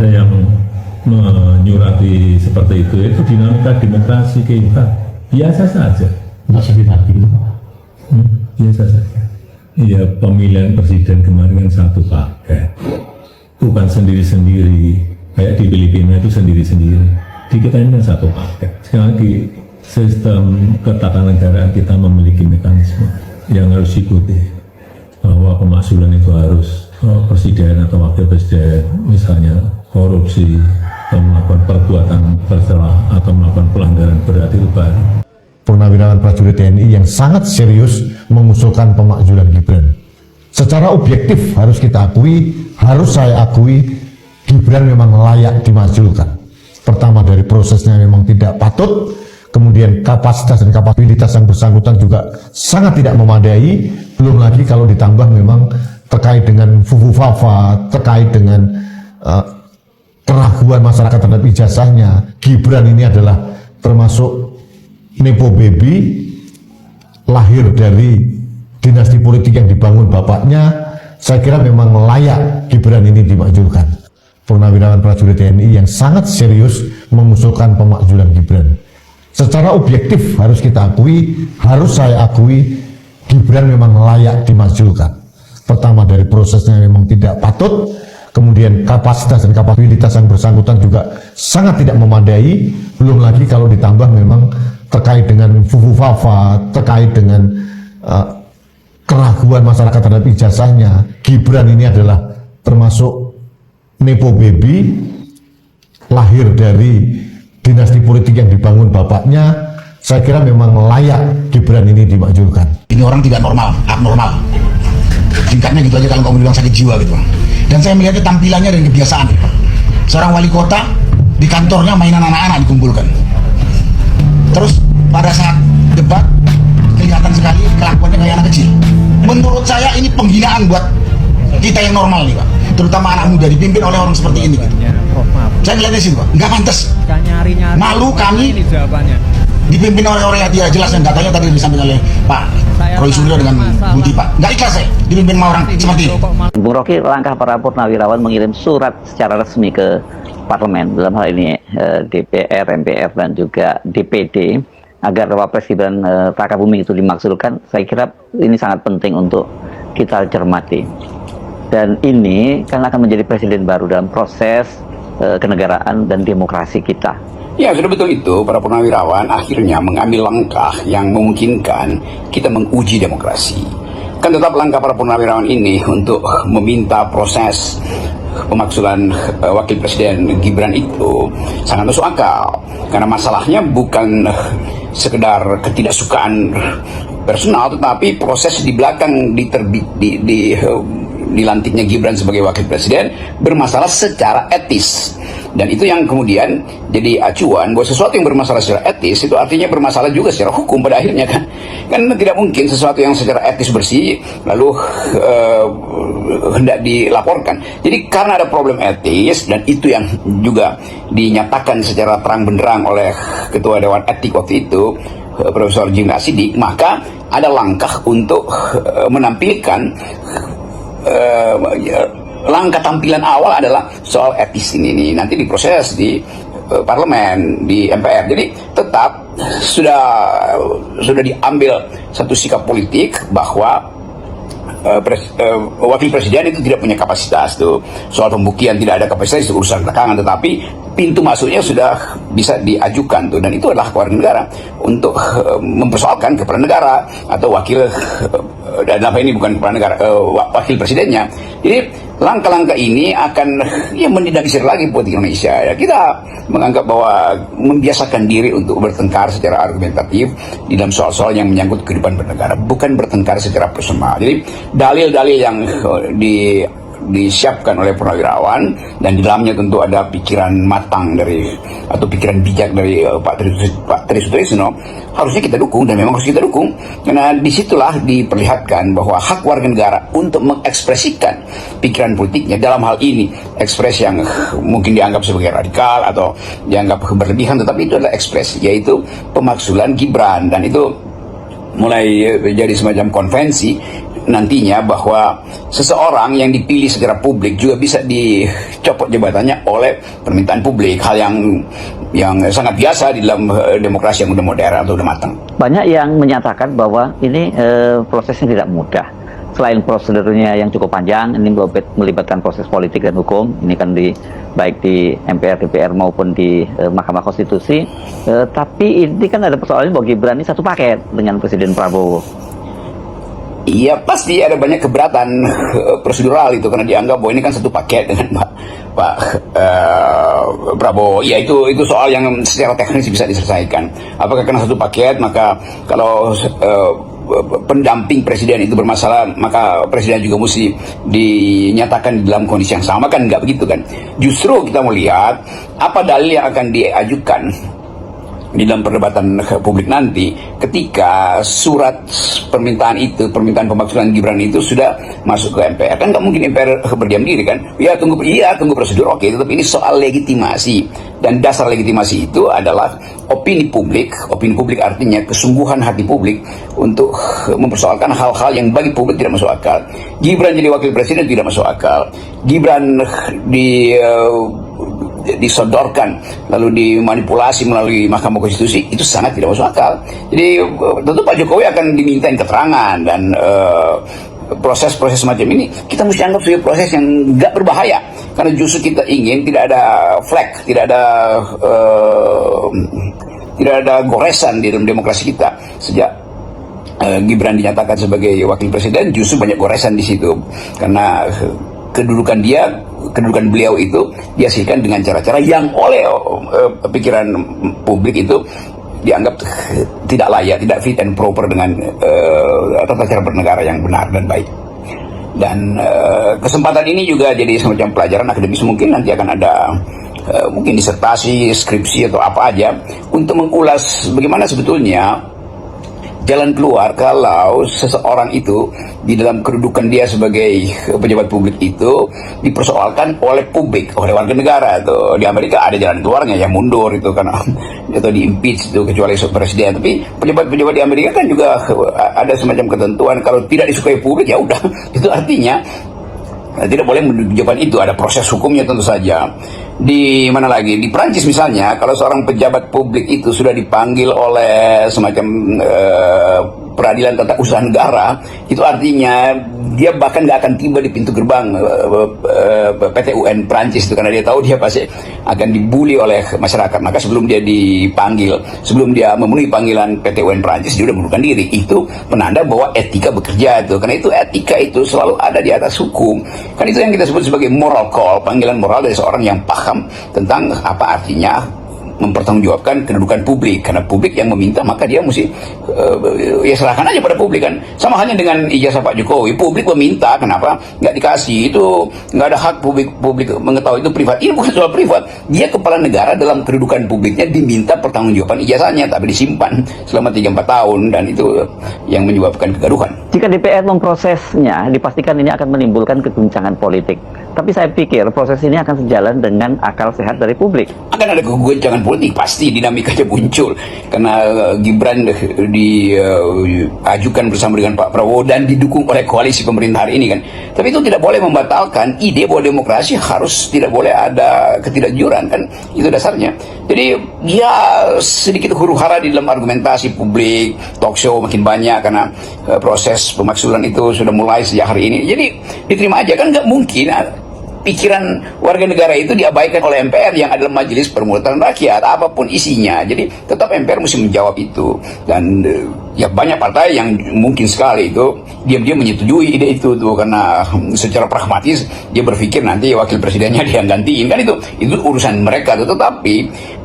ada yang menyurati seperti itu dinamika demokrasi kita biasa saja. Nggak sakit hati itu Pak? Biasa saja. Iya, pemilihan presiden kemarin kan satu paket, bukan sendiri-sendiri kayak di Filipina itu sendiri-sendiri. Di kita ini kan satu paket. Sekali lagi, sistem ketatanegaraan kita memiliki mekanisme yang harus diikuti, bahwa pemakzulan itu harus presiden atau wakil presiden misalnya korupsi atau melakukan perbuatan tercela atau melakukan pelanggaran berat itu baru. Purnawirawan prajurit TNI yang sangat serius mengusulkan pemakzulan Gibran. Secara objektif harus kita akui, harus saya akui, Gibran memang layak dimajukan. Pertama dari prosesnya memang tidak patut, kemudian kapasitas dan kapabilitas yang bersangkutan juga sangat tidak memadai, belum lagi kalau ditambah memang terkait dengan fufu-fafa, terkait dengan keraguan masyarakat terhadap ijazahnya. Gibran ini adalah termasuk nepo baby, lahir dari dinasti politik yang dibangun bapaknya. Saya kira memang layak Gibran ini dimakzulkan. Purnawirawan prajurit TNI yang sangat serius mengusulkan pemakzulan Gibran. Secara objektif harus kita akui, harus saya akui, Gibran memang layak dimakzulkan. Pertama dari prosesnya memang tidak patut, kemudian kapasitas dan kapabilitas yang bersangkutan juga sangat tidak memadai, belum lagi kalau ditambah memang terkait dengan fufu-fafa, terkait dengan keraguan masyarakat terhadap ijazahnya. Gibran ini adalah termasuk nepo baby, lahir dari dinasti politik yang dibangun bapaknya. Saya kira memang layak Gibran ini dimakzulkan. Ini orang tidak normal, abnormal. Tingkatnya gitu aja kalau kamu bilang sakit jiwa gitu. Dan saya melihatnya tampilannya dan kebiasaan. Seorang wali kota di kantornya mainan anak-anak dikumpulkan. Terus pada saat debat kelihatan sekali kelakuannya kayak anak kecil. Menurut saya ini penghinaan buat kita yang normal nih Pak, terutama anak muda dipimpin oleh orang seperti ini. Saya ngeliatnya sih Pak, nggak pantas. Malu kami dipimpin oleh orang yang tidak jelas, yang katanya tadi disampaikan oleh Pak Roy Suryo dengan Budi Pak. Nggak ikhlas saya dipimpin sama orang seperti ini. Bung Rocky, langkah para purnawirawan mengirim surat secara resmi ke parlemen, dalam hal ini DPR, MPR, dan juga DPD, agar Wapres Gibran Rakabuming itu dimakzulkan. Saya kira ini sangat penting untuk kita cermati. Dan ini kan akan menjadi presiden baru dalam proses kenegaraan dan demokrasi kita. Ya, sudah betul itu. Para purnawirawan akhirnya mengambil langkah yang memungkinkan kita menguji demokrasi. Kan tetap langkah para purnawirawan ini untuk meminta proses pemakzulan wakil presiden Gibran itu sangat masuk akal, karena masalahnya bukan sekedar ketidaksukaan personal, tetapi proses di belakang dilantiknya Gibran sebagai wakil presiden bermasalah secara etis. Dan itu yang kemudian jadi acuan bahwa sesuatu yang bermasalah secara etis itu artinya bermasalah juga secara hukum pada akhirnya kan. Kan tidak mungkin sesuatu yang secara etis bersih lalu hendak dilaporkan. Jadi karena ada problem etis, dan itu yang juga dinyatakan secara terang benderang oleh Ketua Dewan Etik waktu itu, Profesor Jimna Sidik, maka ada langkah untuk menampilkan langkah tampilan awal adalah soal etis ini nanti diproses di parlemen, di MPR. Jadi tetap sudah diambil satu sikap politik bahwa wakil presiden itu tidak punya kapasitas tuh. Soal pembuktian tidak ada kapasitas itu urusan belakangan, tetapi pintu masuknya sudah bisa diajukan tuh, dan itu adalah hak warga negara untuk mempersoalkan kepala negara atau wakil dan apa ini bukan kepala negara, wakil presidennya. Jadi langkah-langkah ini akan mendinamisir lagi politik Indonesia. Ya, kita menganggap bahwa membiasakan diri untuk bertengkar secara argumentatif di dalam soal-soal yang menyangkut kehidupan bernegara, bukan bertengkar secara personal. Jadi dalil-dalil yang disiapkan oleh purnawirawan, dan di dalamnya tentu ada pikiran matang dari atau pikiran bijak dari Pak Tri Sutrisno, harusnya kita dukung, dan memang harus kita dukung, karena disitulah diperlihatkan bahwa hak warga negara untuk mengekspresikan pikiran politiknya, dalam hal ini ekspresi yang mungkin dianggap sebagai radikal atau dianggap berlebihan, tetapi itu adalah ekspresi, yaitu pemakzulan Gibran. Dan itu mulai jadi semacam konvensi nantinya bahwa seseorang yang dipilih secara publik juga bisa dicopot jabatannya oleh permintaan publik, hal yang sangat biasa di dalam demokrasi yang udah modern atau udah matang. Banyak yang menyatakan bahwa ini prosesnya tidak mudah. Selain prosedurnya yang cukup panjang, ini melibatkan proses politik dan hukum. Ini kan baik di MPR, DPR maupun di Mahkamah Konstitusi. Tapi ini kan ada persoalan bahwa Gibran ini satu paket dengan Presiden Prabowo. Iya, pasti ada banyak keberatan prosedural itu karena dianggap bahwa ini kan satu paket dengan Pak Prabowo. Ya itu soal yang secara teknis bisa diselesaikan. Apakah karena satu paket, maka kalau pendamping presiden itu bermasalah, maka presiden juga mesti dinyatakan di dalam kondisi yang sama, kan nggak begitu kan? Justru kita melihat apa dalil yang akan diajukan di dalam perdebatan publik nanti ketika surat permintaan pemakzulan Gibran itu sudah masuk ke MPR. Kan nggak mungkin MPR berdiam diri kan, tunggu prosedur, oke, tetapi ini soal legitimasi, dan dasar legitimasi itu adalah opini publik artinya kesungguhan hati publik untuk mempersoalkan hal-hal yang bagi publik tidak masuk akal. Gibran jadi wakil presiden tidak masuk akal, Gibran disodorkan lalu dimanipulasi melalui Mahkamah Konstitusi, itu sangat tidak masuk akal. Jadi tentu Pak Jokowi akan dimintain keterangan, dan proses-proses semacam ini kita mesti anggap sebagai proses yang nggak berbahaya, karena justru kita ingin tidak ada flag, tidak ada goresan di dalam demokrasi kita. Sejak Gibran dinyatakan sebagai wakil presiden, justru banyak goresan di situ, karena kedudukan beliau itu dihasilkan dengan cara-cara yang oleh pikiran publik itu dianggap tidak layak, tidak fit and proper dengan tata cara bernegara yang benar dan baik. Dan kesempatan ini juga jadi semacam pelajaran akademis, mungkin nanti akan ada mungkin disertasi, skripsi atau apa aja untuk mengulas bagaimana sebetulnya jalan keluar kalau seseorang itu di dalam kedudukan dia sebagai pejabat publik itu dipersoalkan oleh publik, oleh warga negara. Atau di Amerika ada jalan keluarnya, yang mundur itu karena atau di impeach itu kecuali presiden. Tapi pejabat-pejabat di Amerika kan juga ada semacam ketentuan, kalau tidak disukai publik ya udah, itu artinya tidak boleh menunjukkan itu, ada proses hukumnya tentu saja. Di mana lagi, di Prancis misalnya, kalau seorang pejabat publik itu sudah dipanggil oleh semacam peradilan tata usaha negara, itu artinya dia bahkan nggak akan tiba di pintu gerbang PT UN Prancis itu, karena dia tahu dia pasti akan dibully oleh masyarakat. Maka sebelum dia dipanggil, sebelum dia memenuhi panggilan PT UN Prancis, dia sudah mengundurkan diri. Itu penanda bahwa etika bekerja itu, karena itu etika itu selalu ada di atas hukum. Kan itu yang kita sebut sebagai moral call, panggilan moral dari seorang yang paham tentang apa artinya mempertanggungjawabkan kedudukan publik, karena publik yang meminta maka dia mesti ya serahkan aja pada publik kan. Sama halnya dengan ijazah Pak Jokowi, publik meminta, kenapa nggak dikasih? Itu nggak ada hak publik mengetahui, itu privat. Ini bukan soal privat, dia kepala negara, dalam kedudukan publiknya diminta pertanggungjawaban ijazahnya, tapi disimpan selama 3-4 tahun, dan itu yang menyebabkan kegaduhan. Jika DPR memprosesnya, dipastikan ini akan menimbulkan keguncangan politik. Tapi saya pikir proses ini akan sejalan dengan akal sehat dari publik. Akan ada keguncangan politik, pasti dinamikanya muncul, karena Gibran diajukan bersama dengan Pak Prabowo dan didukung oleh koalisi pemerintahan ini kan. Tapi itu tidak boleh membatalkan ide bahwa demokrasi harus tidak boleh ada ketidakjujuran kan, itu dasarnya. Jadi ya sedikit huru-hara di dalam argumentasi publik, talk show makin banyak karena proses pemakzulan itu sudah mulai sejak hari ini. Jadi diterima aja kan, nggak mungkin pikiran warga negara itu diabaikan oleh MPR yang adalah majelis permusyawaratan rakyat apapun isinya. Jadi tetap MPR mesti menjawab itu, dan ya banyak partai yang mungkin sekali itu diam-diam menyetujui ide itu tuh, karena secara pragmatis dia berpikir nanti wakil presidennya dia gantiin kan, itu urusan mereka tuh. Tetapi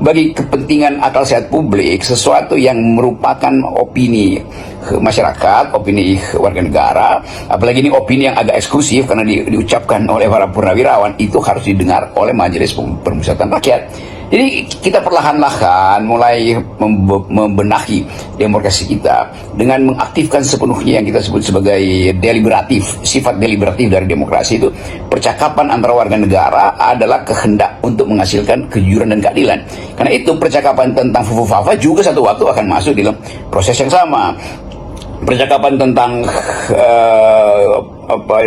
bagi kepentingan akal sehat publik, sesuatu yang merupakan opini masyarakat, opini warga negara, apalagi ini opini yang agak eksklusif karena diucapkan oleh para purnawirawan, itu harus didengar oleh majelis permusyawaratan rakyat. Jadi kita perlahan-lahan mulai membenahi demokrasi kita dengan mengaktifkan sepenuhnya yang kita sebut sebagai deliberatif, sifat deliberatif dari demokrasi itu. Percakapan antara warga negara adalah kehendak untuk menghasilkan kejujuran dan keadilan. Karena itu percakapan tentang fufu-fafa juga satu waktu akan masuk dalam proses yang sama. percakapan tentang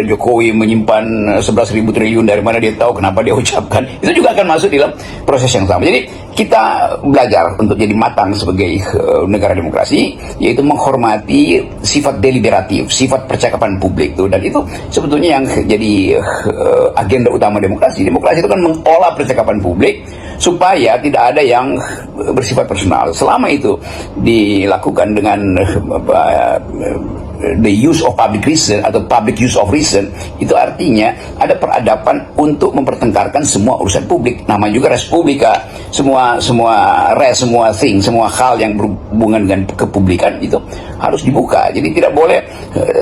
Jokowi menyimpan 11.000 triliun, dari mana dia tahu, kenapa dia ucapkan, itu juga akan masuk dalam proses yang sama. Jadi kita belajar untuk jadi matang sebagai negara demokrasi, yaitu menghormati sifat deliberatif, sifat percakapan publik itu, dan itu sebetulnya yang jadi agenda utama demokrasi. Demokrasi itu kan mengolah percakapan publik supaya tidak ada yang bersifat personal. Selama itu dilakukan dengan the use of public reason atau public use of reason, itu artinya ada peradaban untuk mempertengkarkan semua urusan publik. Nama juga res publica, semua hal yang berhubungan dengan kepublikan itu harus dibuka. Jadi tidak boleh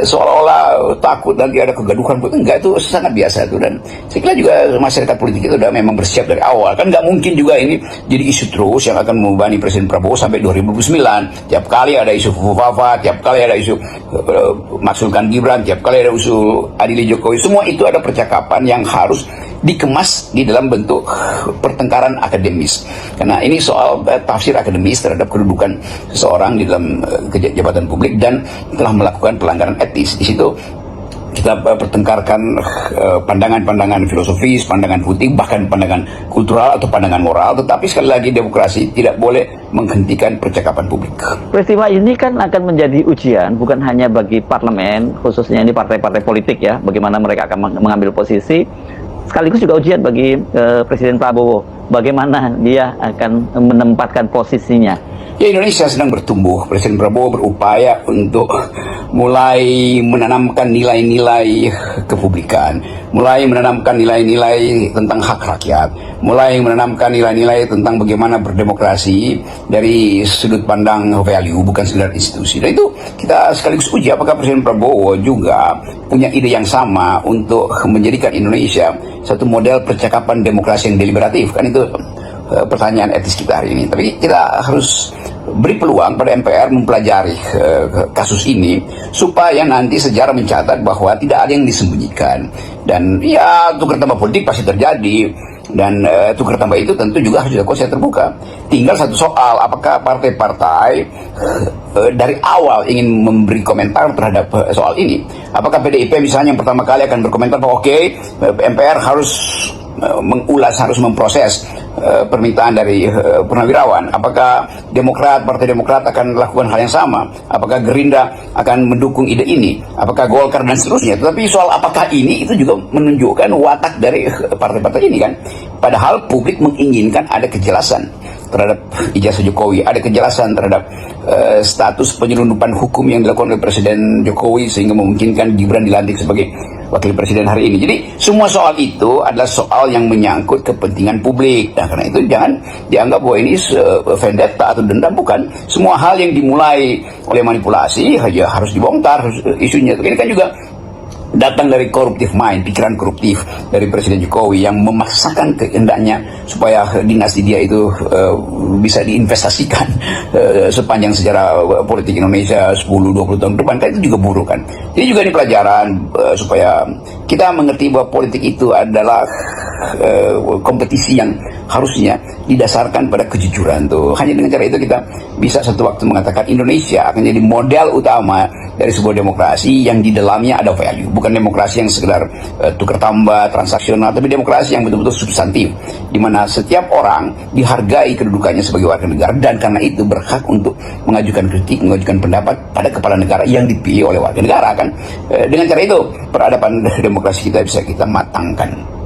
seolah-olah takut nanti ada kegaduhan. Enggak, itu sangat biasa itu. Dan saya kira juga masyarakat politik itu sudah memang bersiap dari awal. Kan nggak mungkin juga ini jadi isu terus yang akan membebani Presiden Prabowo sampai 2029. Tiap kali ada isu Fufafa, tiap kali ada isu maksulkan Gibran, tiap kali ada usul adili Jokowi, semua itu ada percakapan yang harus dikemas di dalam bentuk pertengkaran akademis. Karena ini soal tafsir akademis terhadap kedudukan seseorang di dalam jabatan publik dan telah melakukan pelanggaran etis. Di situ kita pertengkarkan pandangan-pandangan filosofis, pandangan politik, bahkan pandangan kultural atau pandangan moral. Tetapi sekali lagi demokrasi tidak boleh menghentikan percakapan publik. Peristiwa ini kan akan menjadi ujian bukan hanya bagi parlemen, khususnya ini partai-partai politik ya, bagaimana mereka akan mengambil posisi, sekaligus juga ujian bagi Presiden Prabowo, bagaimana dia akan menempatkan posisinya. Ya, Indonesia sedang bertumbuh. Presiden Prabowo berupaya untuk mulai menanamkan nilai-nilai kepublikan, mulai menanamkan nilai-nilai tentang hak rakyat, mulai menanamkan nilai-nilai tentang bagaimana berdemokrasi dari sudut pandang value, bukan sekedar institusi. Dan itu kita sekaligus uji apakah Presiden Prabowo juga punya ide yang sama untuk menjadikan Indonesia satu model percakapan demokrasi yang deliberatif. Kan itu pertanyaan etis kita hari ini. Tapi kita harus beri peluang pada MPR mempelajari kasus ini supaya nanti sejarah mencatat bahwa tidak ada yang disembunyikan. Dan ya, tukar tambah politik pasti terjadi, dan tukar tambah itu tentu juga harus dilakukan secara terbuka. Tinggal satu soal, apakah partai-partai dari awal ingin memberi komentar terhadap soal ini. Apakah PDIP misalnya yang pertama kali akan berkomentar bahwa oke, MPR harus mengulas, harus memproses permintaan dari Purnawirawan. Apakah Demokrat, Partai Demokrat akan melakukan hal yang sama? Apakah Gerindra akan mendukung ide ini? Apakah Golkar dan seterusnya? Tetapi soal apakah ini itu juga menunjukkan watak dari partai-partai ini kan. Padahal publik menginginkan ada kejelasan terhadap ijazah Jokowi, ada kejelasan terhadap status penyelundupan hukum yang dilakukan oleh Presiden Jokowi sehingga memungkinkan Gibran dilantik sebagai wakil presiden hari ini. Jadi semua soal itu adalah soal yang menyangkut kepentingan publik. Nah, karena itu jangan dianggap bahwa ini vendetta atau dendam, bukan. Semua hal yang dimulai oleh manipulasi ya harus dibongkar isunya. Ini kan juga datang dari corruptive mind, pikiran koruptif dari Presiden Jokowi yang memaksakan kehendaknya supaya dinasti dia itu bisa diinvestasikan sepanjang sejarah politik Indonesia 10-20 tahun ke depan. Kan itu juga buruk kan. Jadi juga ini pelajaran supaya kita mengerti bahwa politik itu adalah kompetisi yang harusnya didasarkan pada kejujuran tuh. Hanya dengan cara itu kita bisa satu waktu mengatakan Indonesia akan jadi model utama dari sebuah demokrasi yang di dalamnya ada value, bukan demokrasi yang sekedar tukar tambah transaksional, tapi demokrasi yang betul-betul substantif, di mana setiap orang dihargai kedudukannya sebagai warga negara dan karena itu berhak untuk mengajukan kritik, mengajukan pendapat pada kepala negara yang dipilih oleh warga negara kan. Dengan cara itu peradaban demokrasi kita bisa kita matangkan.